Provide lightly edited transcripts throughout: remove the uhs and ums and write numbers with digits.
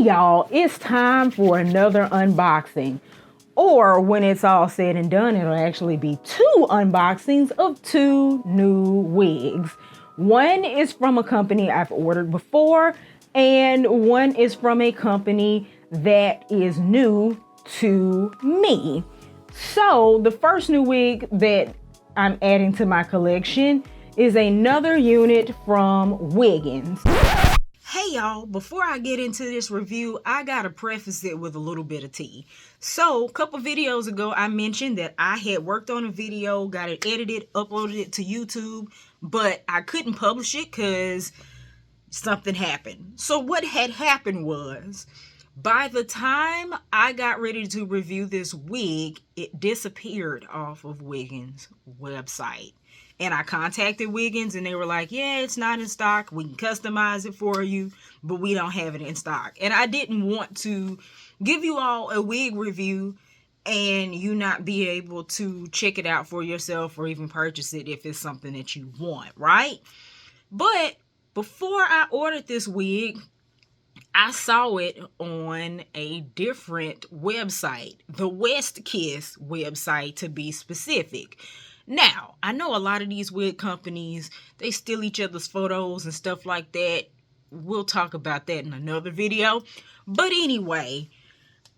y'all, it's time for another unboxing. Or when it's all said and done, it'll actually be 2 unboxings of 2 new wigs. One is from a company I've ordered before, and one is from a company that is new to me. So the first new wig that I'm adding to my collection is another unit from Wiggins. Hey y'all, before I get into this review, I gotta preface it with a little bit of tea. So a couple videos ago, I mentioned that I had worked on a video, got it edited, uploaded it to YouTube, but I couldn't publish it because something happened. So what had happened was, by the time I got ready to review this wig, it disappeared off of Wiggins' website. And I contacted Wiggins and they were like, yeah, it's not in stock. We can customize it for you, but we don't have it in stock. And I didn't want to give you all a wig review and you not be able to check it out for yourself or even purchase it if it's something that you want, right? But before I ordered this wig, I saw it on a different website, the West Kiss website to be specific. Now, I know a lot of these wig companies, they steal each other's photos and stuff like that. We'll talk about that in another video. But anyway,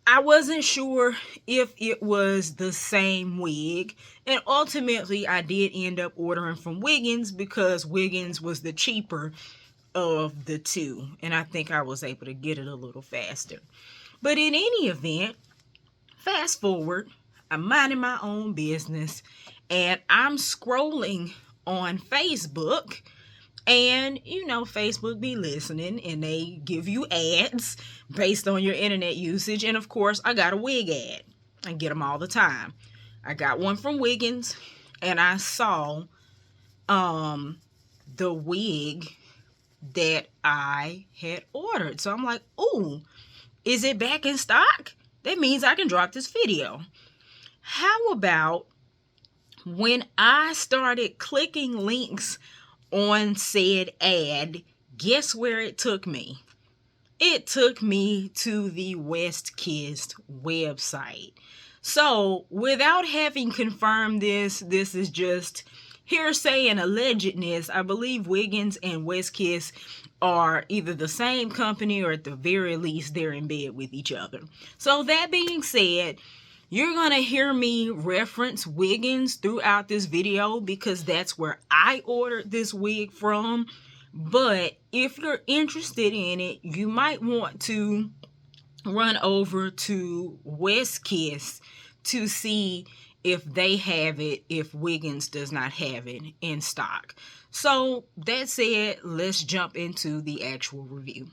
I wasn't sure if it was the same wig. And ultimately, I did end up ordering from Wiggins because Wiggins was the cheaper of the 2. And I think I was able to get it a little faster. But in any event, fast forward, I'm minding my own business. And I'm scrolling on Facebook, and you know, Facebook be listening and they give you ads based on your internet usage. And of course, I got a wig ad. I get them all the time. I got one from Wiggins and I saw the wig that I had ordered. So I'm like, ooh, is it back in stock? That means I can drop this video. How about when I started clicking links on said ad, guess where it took me? It took me to the West Kiss website. So without having confirmed this is just hearsay and allegedness. I believe Wiggins and West Kiss are either the same company or at the very least they're in bed with each other. So that being said, you're going to hear me reference Wiggins throughout this video because that's where I ordered this wig from. But if you're interested in it, you might want to run over to West Kiss to see if they have it, if Wiggins does not have it in stock. So that said, let's jump into the actual review.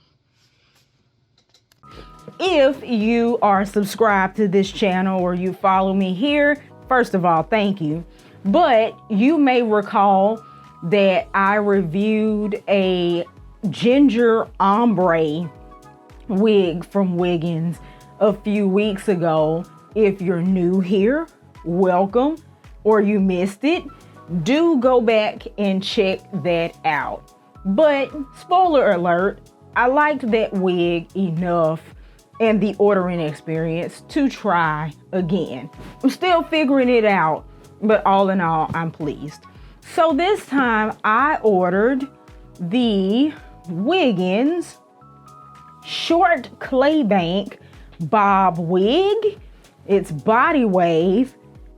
If you are subscribed to this channel or you follow me here, first of all, thank you. But you may recall that I reviewed a ginger ombre wig from Wiggins a few weeks ago. If you're new here, welcome, or you missed it, do go back and check that out. But spoiler alert, I liked that wig enough and the ordering experience to try again. I'm still figuring it out, but all in all, I'm pleased. So this time I ordered the Wiggins short Claybank bob wig. It's body wave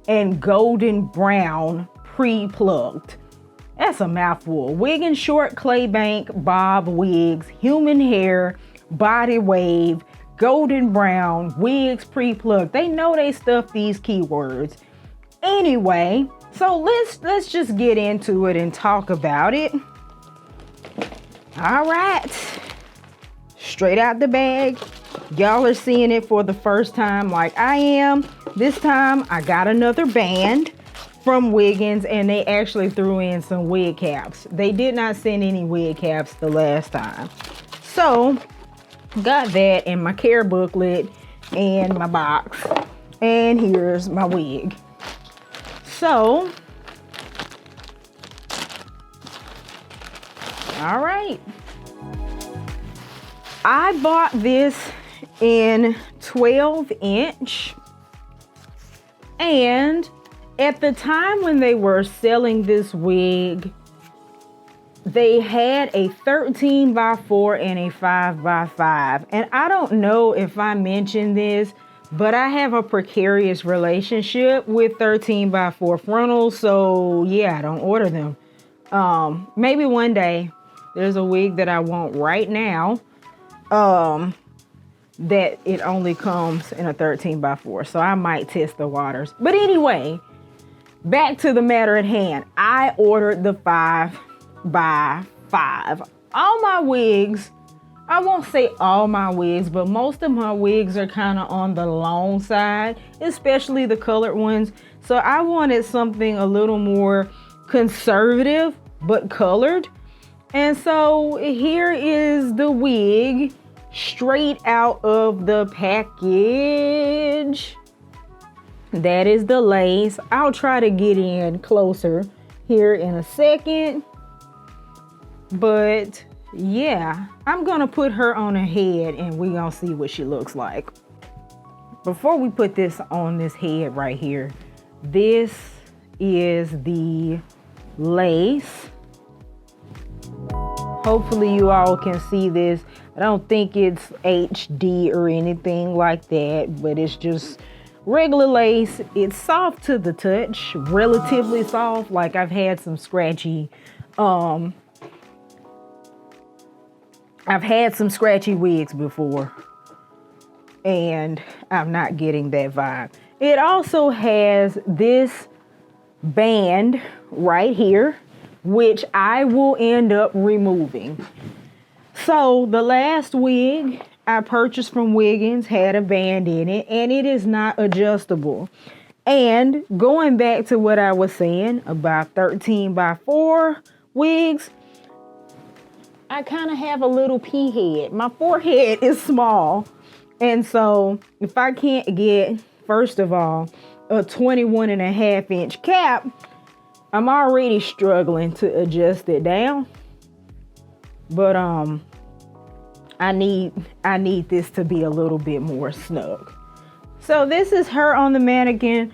and golden brown pre-plucked. That's a mouthful. Wiggins short Claybank bob wigs, human hair, body wave, golden brown, wigs pre-plucked. They know they stuff these keywords. Anyway, so let's just get into it and talk about it. All right. Straight out the bag. Y'all are seeing it for the first time like I am. This time I got another band from Wiggins and they actually threw in some wig caps. They did not send any wig caps the last time. So got that in my care booklet and my box. And here's my wig. So, all right. I bought this in 12-inch. And at the time when they were selling this wig, they had a 13x4 and a 5x5. And I don't know if I mentioned this, but I have a precarious relationship with 13x4 frontals. So yeah, I don't order them. Maybe one day. There's a wig that I want right now. That it only comes in a 13x4. So I might test the waters. But anyway, back to the matter at hand. I ordered the 5x5. All my wigs, I won't say all my wigs, but most of my wigs are kind of on the long side, especially the colored ones. So I wanted something a little more conservative, but colored. And so here is the wig straight out of the package. That is the lace. I'll try to get in closer here in a second. But yeah, I'm gonna put her on her head and we're gonna see what she looks like. Before we put this on this head right here, this is the lace. Hopefully you all can see this. I don't think it's HD or anything like that, but it's just regular lace. It's soft to the touch, relatively soft. Like I've had some scratchy, wigs before, and I'm not getting that vibe. It also has this band right here, which I will end up removing. So the last wig I purchased from Wiggins had a band in it, and it is not adjustable. And going back to what I was saying about 13x4 wigs, I kind of have a little pea head. My forehead is small. And so if I can't get, first of all, a 21.5-inch cap, I'm already struggling to adjust it down. But I need this to be a little bit more snug. So this is her on the mannequin.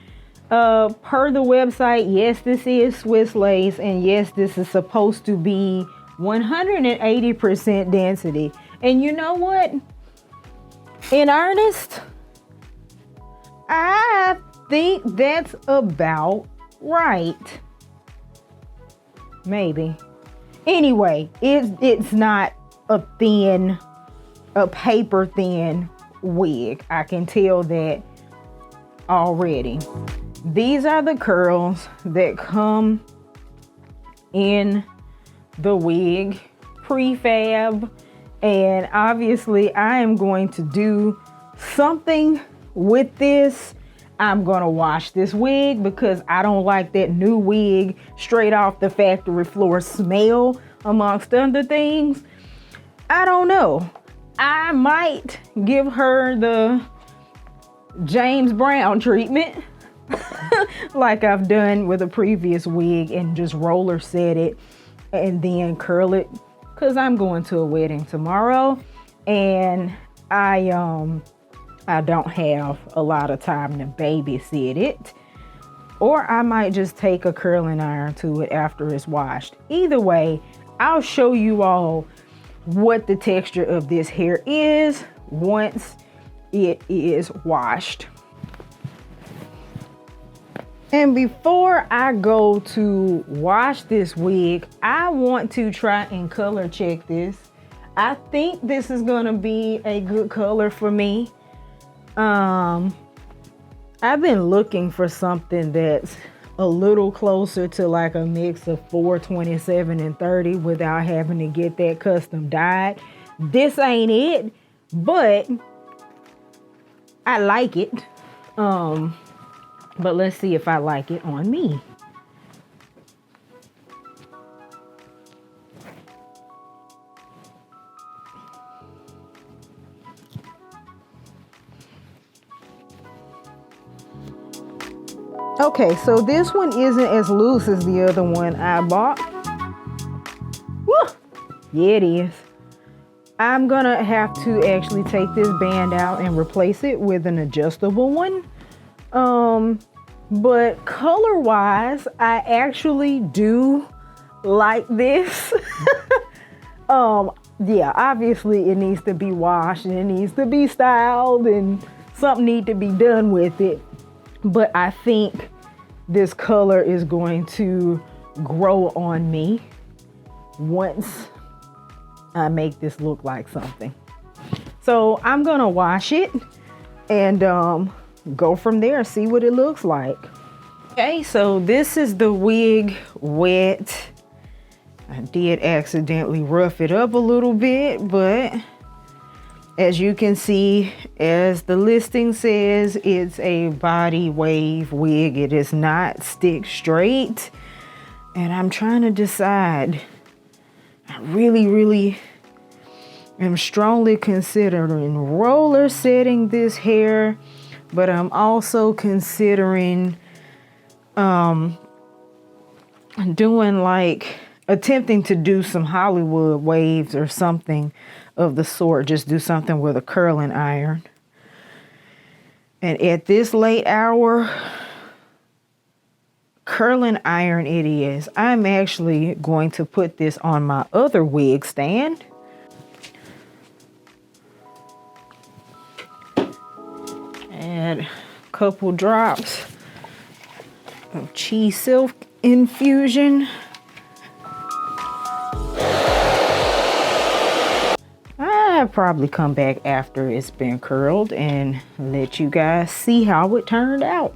Per the website, yes, this is Swiss lace, and yes, this is supposed to be 180% density. And you know what? In earnest, I think that's about right. Maybe. Anyway, it's not a paper thin wig. I can tell that already. These are the curls that come in the wig prefab, and obviously I am going to do something with this. I'm gonna wash this wig because I don't like that new wig straight off the factory floor smell, amongst other things. I don't know. I might give her the James Brown treatment like I've done with a previous wig and just roller set it and then curl it, because I'm going to a wedding tomorrow and I don't have a lot of time to babysit it. Or I might just take a curling iron to it after it's washed. Either way, I'll show you all what the texture of this hair is once it is washed. And before I go to wash this wig, I want to try and color check this. I think this is gonna be a good color for me. I've been looking for something that's a little closer to like a mix of 427 and 30 without having to get that custom dyed. This ain't it, but I like it. But let's see if I like it on me. Okay, so this one isn't as loose as the other one I bought. Woo! Yeah, it is. I'm gonna have to actually take this band out and replace it with an adjustable one. But color-wise, I actually do like this. Yeah, obviously it needs to be washed and it needs to be styled and something needs to be done with it. But I think this color is going to grow on me once I make this look like something. So I'm gonna wash it and go from there, see what it looks like. Okay, so this is the wig wet. I did accidentally rough it up a little bit, but as you can see, as the listing says, it's a body wave wig. It is not stick straight. And I'm trying to decide. I really am strongly considering roller setting this hair, but I'm also considering doing like attempting to do some Hollywood waves or something of the sort. Just do something with a curling iron. And at this late hour, curling iron it is. I'm actually going to put this on my other wig stand. Add a couple drops of cheese silk infusion. I'll probably come back after it's been curled and let you guys see how it turned out.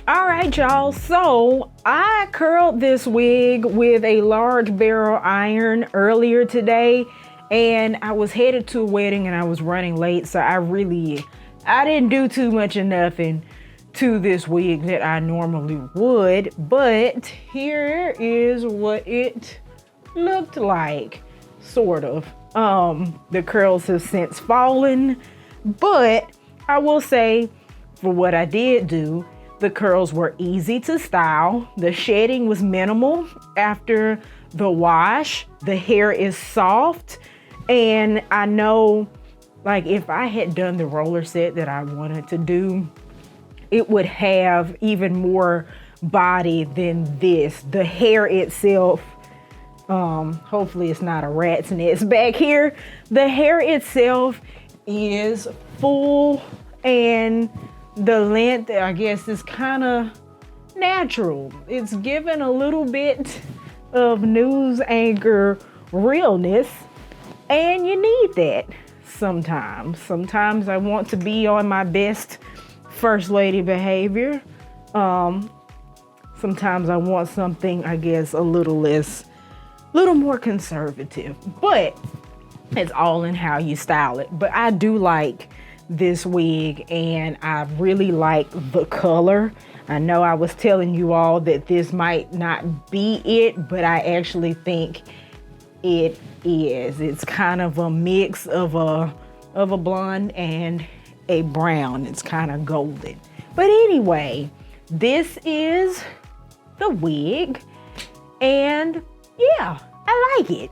All right, y'all, so I curled this wig with a large barrel iron earlier today, and I was headed to a wedding and I was running late, so I didn't do too much of nothing to this wig that I normally would, but here is what it looked like, sort of. The curls have since fallen, but I will say, for what I did do, the curls were easy to style. The shedding was minimal after the wash. The hair is soft, and I know, like, if I had done the roller set that I wanted to do, it would have even more body than this. The hair itself, hopefully it's not a rat's nest back here. The hair itself is full, and the length, I guess, is kind of natural. It's given a little bit of news anchor realness, and you need that sometimes. Sometimes I want to be on my best first lady behavior. Sometimes I want something, I guess, a little more conservative, but it's all in how you style it. But I do like this wig, and I really like the color. I know I was telling you all that this might not be it, but I actually think it is. It's kind of a mix of a blonde and a brown. It's kind of golden. But anyway, this is the wig, and yeah, I like it.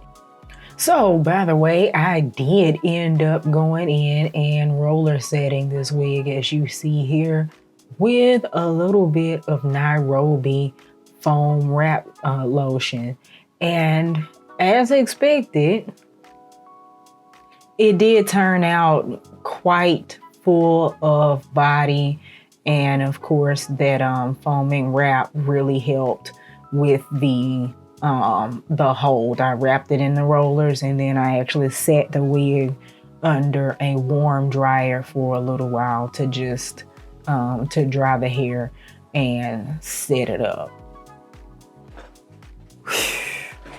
So, by the way, I did end up going in and roller setting this wig, as you see here, with a little bit of Nairobi foam wrap lotion. And as expected, it did turn out quite full of body. And of course, that foaming wrap really helped with the hold. I wrapped it in the rollers, and then I actually set the wig under a warm dryer for a little while to just to dry the hair and set it up.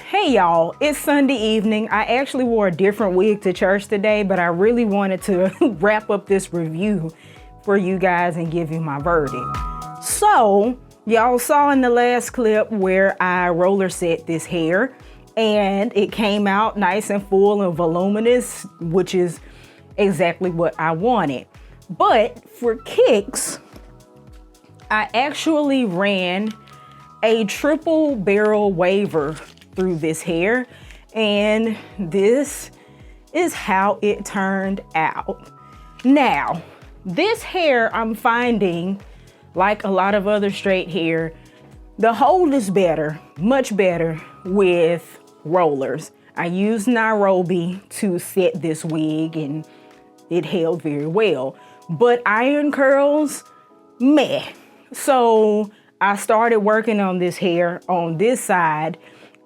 Hey y'all, it's Sunday evening. I actually wore a different wig to church today, but I really wanted to wrap up this review for you guys and give you my verdict. So, y'all saw in the last clip where I roller set this hair, and it came out nice and full and voluminous, which is exactly what I wanted. But for kicks, I actually ran a triple barrel waver through this hair, and this is how it turned out. Now, this hair I'm finding, like a lot of other straight hair, the hold is better, much better with rollers. I used Nairobi to set this wig and it held very well. But iron curls, meh. So I started working on this hair on this side,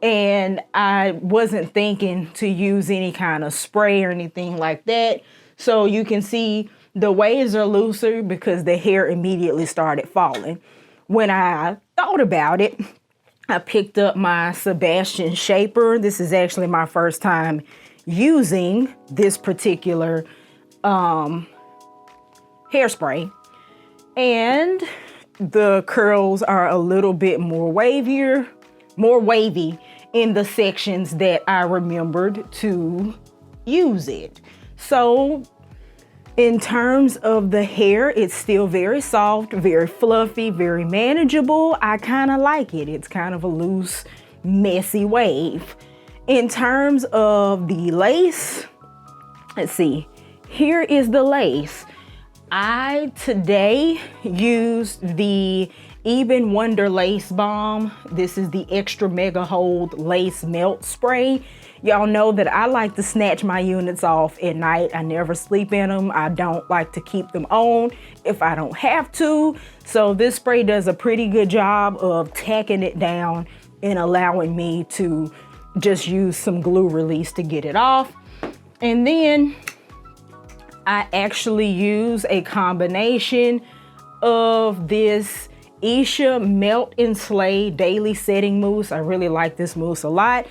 and I wasn't thinking to use any kind of spray or anything like that. So you can see the waves are looser because the hair immediately started falling. When I thought about it, I picked up my Sebastian shaper. This is actually my first time using this particular hairspray. And the curls are a little bit more wavy in the sections that I remembered to use it. So in terms of the hair, it's still very soft, very fluffy, very manageable. I kind of like it. It's kind of a loose, messy wave. In terms of the lace, let's see, here is the lace. I today used the Eben Wonder Lace Balm. This is the Extra Mega Hold Lace Melt Spray. Y'all know that I like to snatch my units off at night. I never sleep in them. I don't like to keep them on if I don't have to. So this spray does a pretty good job of tacking it down and allowing me to just use some glue release to get it off. And then I actually use a combination of this Isha Melt and Slay Daily Setting Mousse. I really like this mousse a lot.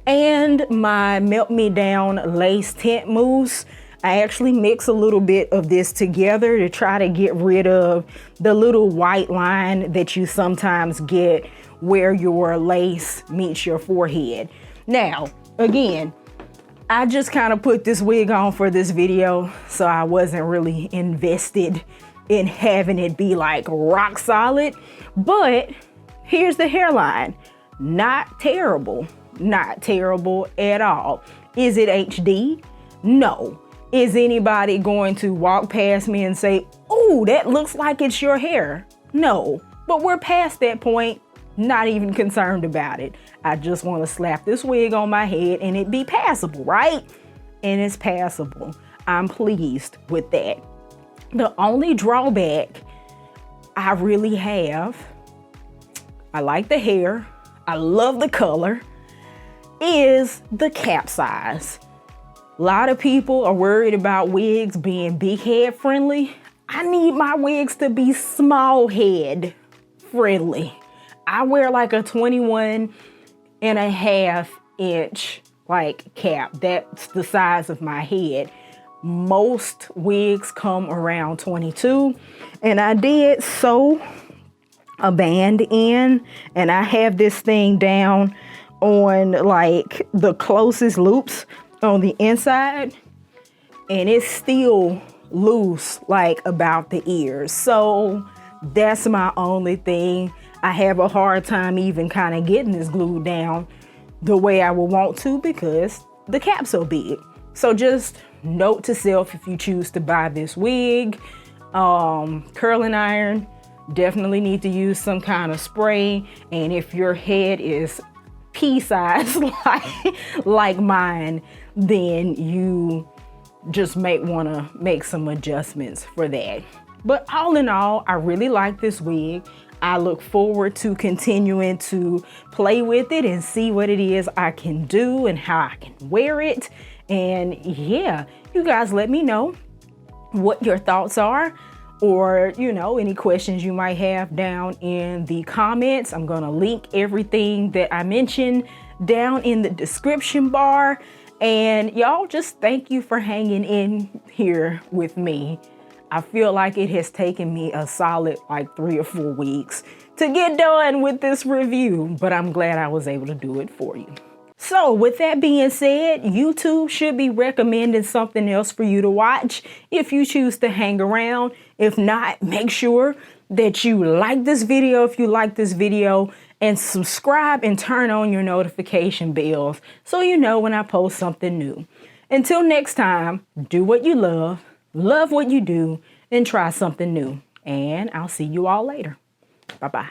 And my Melt Me Down Lace Tint Mousse. I actually mix a little bit of this together to try to get rid of the little white line that you sometimes get where your lace meets your forehead. Now, again, I just kind of put this wig on for this video, so I wasn't really invested in having it be like rock solid. But here's the hairline. Not terrible. Not terrible at all. Is it HD? No. Is anybody going to walk past me and say, "Oh, that looks like it's your hair"? No. But we're past that point. Not even concerned about it. I just want to slap this wig on my head and it be passable, right? And it's passable. I'm pleased with that. The only drawback I really have, I like the hair, I love the color, is the cap size. A lot of people are worried about wigs being big head friendly. I need my wigs to be small head friendly. I wear like a 21.5-inch like cap. That's the size of my head. Most wigs come around 22, and I did sew a band in, and I have this thing down on like the closest loops on the inside, and it's still loose like about the ears. So that's my only thing. I have a hard time even kind of getting this glued down the way I would want to because the cap's so big. So just note to self, if you choose to buy this wig, curling iron, definitely need to use some kind of spray. And if your head is pea-sized like mine, then you just might want to make some adjustments for that. But all in all, I really like this wig. I look forward to continuing to play with it and see what it is I can do and how I can wear it. And yeah, you guys let me know what your thoughts are, or, you know, any questions you might have down in the comments. I'm going to link everything that I mentioned down in the description bar. And y'all, just thank you for hanging in here with me. I feel like it has taken me a solid like 3 or 4 weeks to get done with this review, but I'm glad I was able to do it for you. So with that being said, YouTube should be recommending something else for you to watch if you choose to hang around. If not, make sure that you like this video if you like this video, and subscribe and turn on your notification bells so you know when I post something new. Until next time, do what you love what you do, and try something new. And I'll see you all later. Bye-bye.